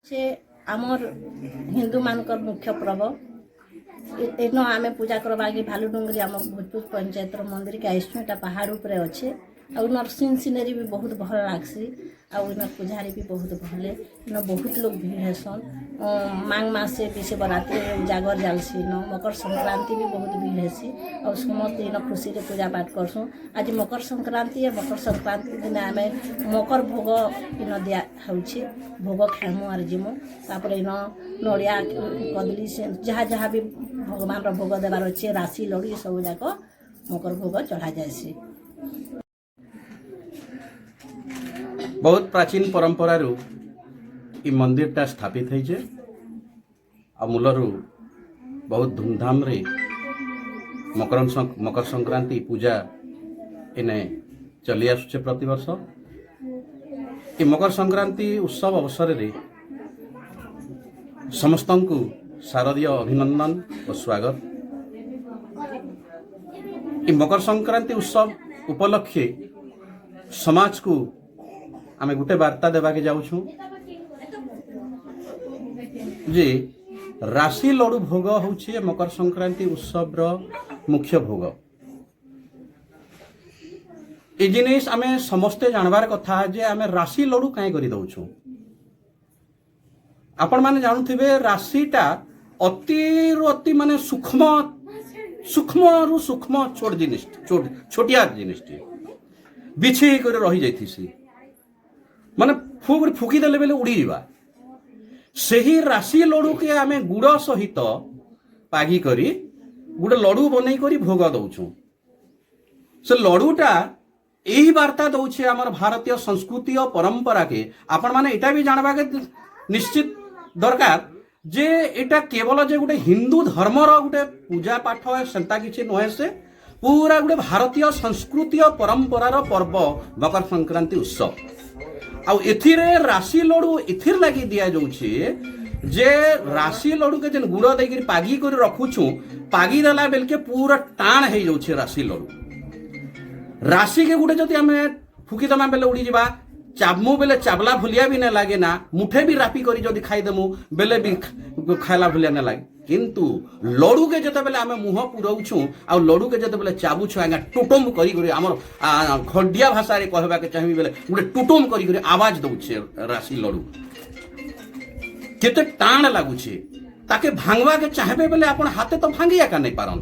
से आमर हिंदू मानकर मुख्य पर्व एन आम पूजा करवा भालू डुंगरी आम भोजपुर पंचायत मंदिर के आईसु एटा पहाड़ उपरे अच्छे आ नरसिंह सिनेरी भी बहुत भल लगसी आउन पूजारी भी बहुत भले इन बहुत लोग भीड़ हेसन माघ मासे भी शिवरात्रि उजागर जालसी न मकर संक्रांति भी बहुत भीड़ हेसी और समस्त इन खुशी से पूजा पाठ करसुँ आज मकर संक्रांति है मकर संक्रांति दिन आम मकर भोग इन दिया होछि भोग खामु आर जिमु तापर इन नड़िया कदली से जहाँ जहाँ भी भगवान भोग देवार अच्छे राशि लड़ी सब जाक मकर भोग चढ़ा जाएसी। बहुत प्राचीन परंपरा मंदिरटा स्थापित है मूलरू बहुत धूमधाम रे मकर संक्रांति पूजा इने चली आसुचे प्रतिवर्ष ये मकर संक्रांति उत्सव अवसर रे समस्त को शारदीय अभिनंदन और स्वागत। ये मकर संक्रांति उत्सव उपलक्षे समाज को आमे गोटे वार्ता देवा के जाऊँ जे राशि लडू भोग होछि मकर संक्रांति उत्सव रो मुख्य भोग। ए जिनिस आमे समस्ते जानबार कथा जे आमे राशि लडू काहे करि दउछु। आपण माने जानुथिबे राशिटा अति माने सूक्ष्म रु सूक्ष्म छोट जिनिस छोटिया जिनिस बिछी कर रही जाइथिसी माने फुकी देले बेले उड़ी जीवा सही राशि लडू के आमे गुड़ सहित पागी करी गुड़ लडू बनै करी भोग दउछु। से लडूटा यही वार्ता दउछे हमर भारतीय संस्कृति और परंपरा के आपण माने एटा भी जानबा के निश्चित दरकार जे एटा केवल जे गुटे हिंदू धर्मर गुटे पूजा पाठ सेंता किछि नहे से पूरा गुटे भारतीय संस्कृति और परंपरार पर्व मकर संक्रांति उत्सव आउ एथिरे राशि लडू एथिर लागि दिया जाउछे जे राशि लडू के जन गुड़ देकर पागी कर रखुछु पागी देला बेल के पूरा टाण हे जाउछे राशि लडू राशि के गुटे जति हमें फुकी दमा बेले उड़ी जीवा चाबमु बेले चाबला भुलिया भी न लागे ना मुठे भी रापी करी जदि खाई देमु बेले भी खाइला भुलिया न लागे किंतु लडू के जते बेले आमे मुह पुरौछु आ लडू के जते बेले चाबुछु आगा टुटुम करी करी हमर खंडिया भाषा रे कहबा के चाहि बेले गुटे टुटुम करी करी आवाज दउछे राशि लडू केते टाण लागुछे ताके भांगवा के चाहबे बेले आपण हाथे तो भांगिया का नहीं पारन